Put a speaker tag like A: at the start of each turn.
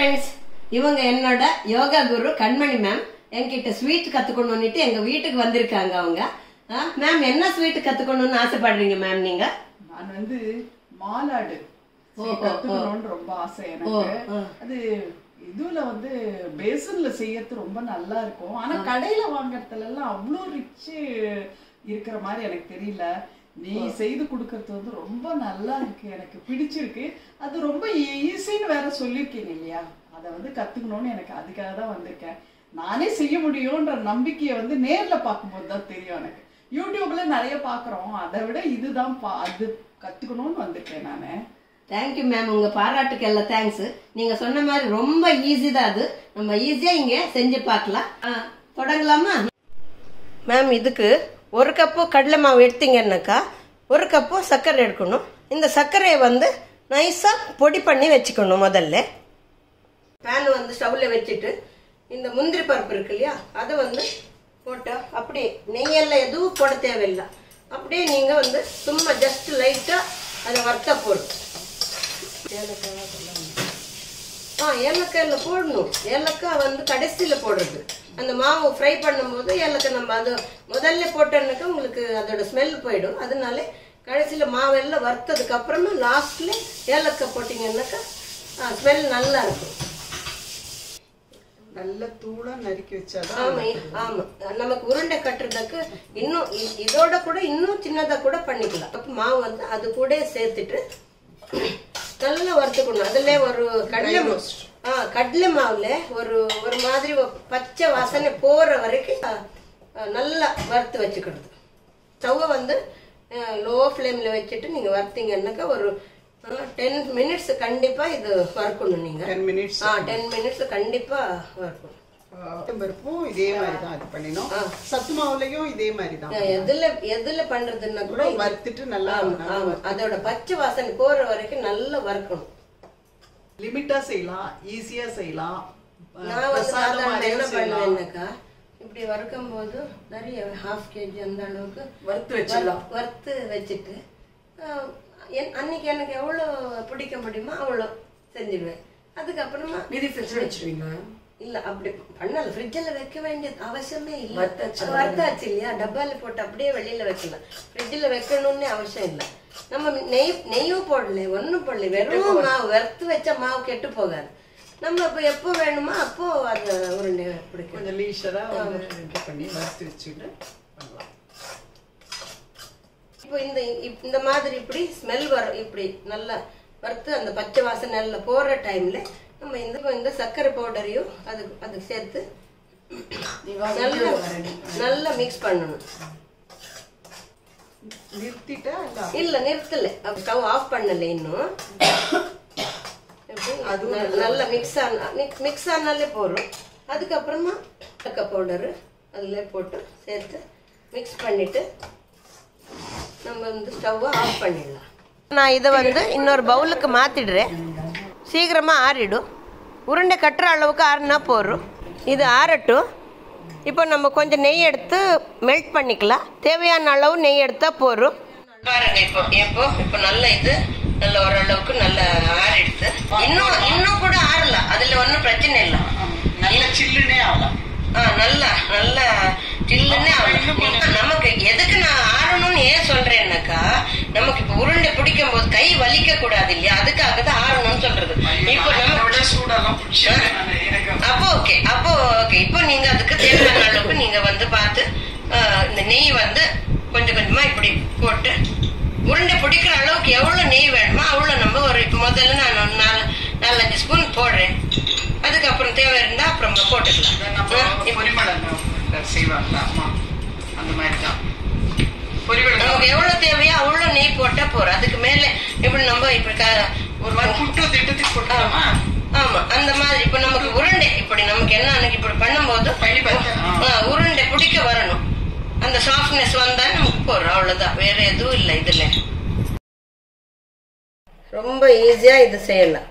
A: Friends, இவங்க என்னோட யோகா குரு கண்மணி ma'am. என்கிட்ட ஸ்வீட் கத்துக்கணும்னுட்டு எங்க வீட்டுக்கு வந்திருக்காங்க. அவங்க மேம் என்ன ஸ்வீட் கத்துக்கணும்னு ஆசைப்படுறீங்க மேம்? நீங்க
B: நான் மாலாடு கத்துக்கணும்னு ரொம்ப ஆசை எனக்கு. அது இதுல பேசன்ல செய்யறது ரொம்ப நல்லா இருக்கும். ஆனா கடையில வாங்கறதுல எல்லாம் அவ்வளவு ரிச்சு இருக்கிற மாதிரி எனக்கு தெரியல. நீ செய்து கொடுக்கறது ரொம்ப நல்லா இருக்கு, எனக்கு பிடிச்சிருக்கு. அது ரொம்ப ஈஸின்னு வேற சொல்லியிருக்கீங்க இல்லையா? அதை கத்துக்கணும்னு எனக்கு அதுக்காக தான் வந்திருக்கேன். நானே செய்ய முடியும்ன்ற நம்பிக்கையை நேர்ல பார்க்கும்போது தான் தெரியும் எனக்கு. யூடியூப்ல நிறைய பாக்குறோம், அதை விட இதுதான் அது கத்துக்கணும்னு வந்திருக்கேன் நானு.
A: தேங்க்யூ மேம், உங்க பாராட்டுக்கு எல்லாம் தேங்க்ஸ். நீங்க சொன்ன மாதிரி ரொம்ப ஈஸி தான். அது நம்ம ஈஸியா இங்க செஞ்சு பார்க்கலாம். தொடங்கலாமா மேம்? இதுக்கு 1 கப்பு கடலை மாவு எடுத்தீங்கன்னாக்கா 1 கப்பு சர்க்கரை எடுக்கணும். இந்த சர்க்கரையை நைஸா பொடி பண்ணி வச்சுக்கணும். முதல்ல பேன் ஸ்டவ்ல வச்சுட்டு இந்த முந்திரி பருப்பு இருக்கு இல்லையா, அதை போட்டா அப்படியே நெய்யெல்லாம் எதுவும் போட தேவையில்லை. அப்படியே நீங்க சும்மா ஜஸ்ட் லைட்டா அதை வறுத்தா போடும். ஏலக்காயில போடணும். ஏலக்காய் கடைசியில போடுறது. அந்த மாவு ஃப்ரை பண்ணும்போது ஏலக்காய் நம்ம அது முதல்ல போட்டோம்னாக்கா உங்களுக்கு அதோட ஸ்மெல் போயிடும். அதனால கடைசியில மாவெல்லாம் வறுத்ததுக்கு அப்புறமா லாஸ்ட்ல ஏலக்காய் போட்டீங்கன்னாக்கா ஸ்மெல் நல்லா இருக்கும்.
B: நல்ல தூளா நறுக்கி வச்சாதான்.
A: ஆமா ஆமா, நமக்கு உருண்டை கட்டுறதுக்கு இன்னும் இதோட கூட இன்னும் சின்னதா கூட பண்ணிக்கலாம். மாவு அது கூட சேர்த்துட்டு நல்லா வறுத்துக்கணும். அதுல ஒரு கடலை மாவுல ஒரு மாதிரி பச்சை வாசனை போற வரைக்கும் நல்லா வறுத்து வச்சுக்கிறது. ஸ்டவ்வை லோ ஃப்ளேம்ல வச்சுட்டு நீங்க வறுத்தீங்கன்னாக்கா ஒரு 10 மினிட்ஸ் கண்டிப்பா இது வறுக்கணும். நீங்க 10 மினிட்ஸ் கண்டிப்பா வறுக்கணும்.
B: பருப்பும் இதே மாதிரி தான் அது பண்ணணும். சத்து மாவுலயும் இதே மாதிரி தான்.
A: எதுல பண்றதுன்னா கூட
B: வறுத்துட்டு நல்லா
A: அதோட பச்சை வாசனை போற வரைக்கும் நல்லா வறுக்கணும்.
B: லிமிட்டா செய்யலாம், ஈஸியா செய்யலாம்.
A: நான் என்ன பண்ணுவேன்னாக்கா இப்படி வறுக்கும் போது நிறைய 1/2 kg அந்த அளவுக்கு வறுத்து வச்சுட்டு அன்னைக்கு எனக்கு எவ்வளவு பிடிக்க முடியுமோ அவ்வளோ செஞ்சிடுவேன். அதுக்கப்புறமா
C: வச்சிருவீங்களா?
A: இல்ல அப்படி பண்ணல, ஃப்ரிட்ஜில் வைக்க வேண்டிய அவசியமே இல்லை. வறுத்தாச்சு இல்லையா, டப்பால போட்டு அப்படியே வெளியில வைக்கலாம். ஃப்ரிட்ஜில் வைக்கணும்னு அவசியம் இல்லை. நம்ம நெய்யும் போடல, ஒன்னும் போடல, வெறும் மாவு வறுத்து வச்ச மாவு கெட்டு போகாது. நம்ம இப்போ எப்போ வேணுமோ அப்போ அது உருண்டை பிடிக்கும்.
B: கொஞ்சம் லீஷரா பண்ணி வறுத்து வச்சுட்டு பண்ணலாம்.
A: இப்போ இந்த மாதிரி இப்படி ஸ்மெல் வரும். இப்படி நல்லா வறுத்து அந்த பச்சை வாசனை நல்லா போற டைம்ல நம்ம இந்த சர்க்கரை பவுடரையும் அதுக்கு சேர்த்து நல்லா மிக்ஸ் பண்ணணும்.
B: நிறுத்திட்டா
A: இல்ல நிறுத்தல, ஸ்டவ் ஆஃப் பண்ணல இன்னும். நல்லா மிக்ஸ் ஆனாலே போறோம். அதுக்கப்புறமா சர்க்கரை பவுடரு அதுல போட்டு சேர்த்து மிக்ஸ் பண்ணிட்டு நம்ம ஸ்டவ்வை ஆஃப் பண்ணிடலாம். நான் இதை இன்னொரு பவுலுக்கு மாற்றிடுறேன். சீக்கிரமாக ஆறிடும். உருண்டை கட்டுற அளவுக்கு ஆறுனா போதும். இது ஆறட்டும். இப்போ நம்ம கொஞ்சம் நெய் எடுத்து மெல்ட் பண்ணிக்கலாம். தேவையான அளவு நெய் எடுத்தால் போதும். பாருங்க, இப்போ நல்லா நல்ல ஓரளவுக்கு நல்ல ஆறிடுது. இன்னும் கூட ஆறலாம், அதில் ஒன்றும் பிரச்சனை இல்லை.
B: நல்ல சில்லுன்னே ஆகலாம்.
A: நல்லா சில்லுன்னு ஆகலாம். நமக்கு எதுக்கு நான் ஆறணும்னு ஏன் சொல்றேன்னாக்கா, நமக்கு இப்ப உருண்டை பிடிக்கும் போது கை வலிக்க கூடாது இல்லையா, அதுக்காக தான் ஆறணும்னு சொல்றது. இப்போ அப்போ ஓகே இப்போ நீங்க அதுக்கு தேவையான அளவுக்கு நீங்க பார்த்து இந்த நெய் கொஞ்சம் கொஞ்சமா இப்படி போட்டு உருண்டை பிடிக்கிற அளவுக்கு எவ்வளவு நெய் வேணுமோ அவ்வளவு நம்ம இப்ப முதல்ல நான் 4-5 ஸ்பூன் போடுறேன். அதுக்கப்புறம் தேவை இருந்தா அப்புறம் போட்டுக்கலாம். நமக்கு எவ்வளவு தேவையோ அவ்வளவு நெய் போட்டா போறோம். அதுக்கு மேல இப்படி நம்ம ஆமா அந்த மாதிரி இப்ப நமக்கு உருண்டை இப்படி நமக்கு என்ன இப்படி பண்ணும்போது உருண்டை பிடிக்க வரணும். அந்த சாஃப்ட்னஸ் வந்தா நமக்கு போறோம், அவ்வளவுதான். வேற எதுவும் இல்லை. இதுல ரொம்ப ஈஸியா இது செய்யலாம்.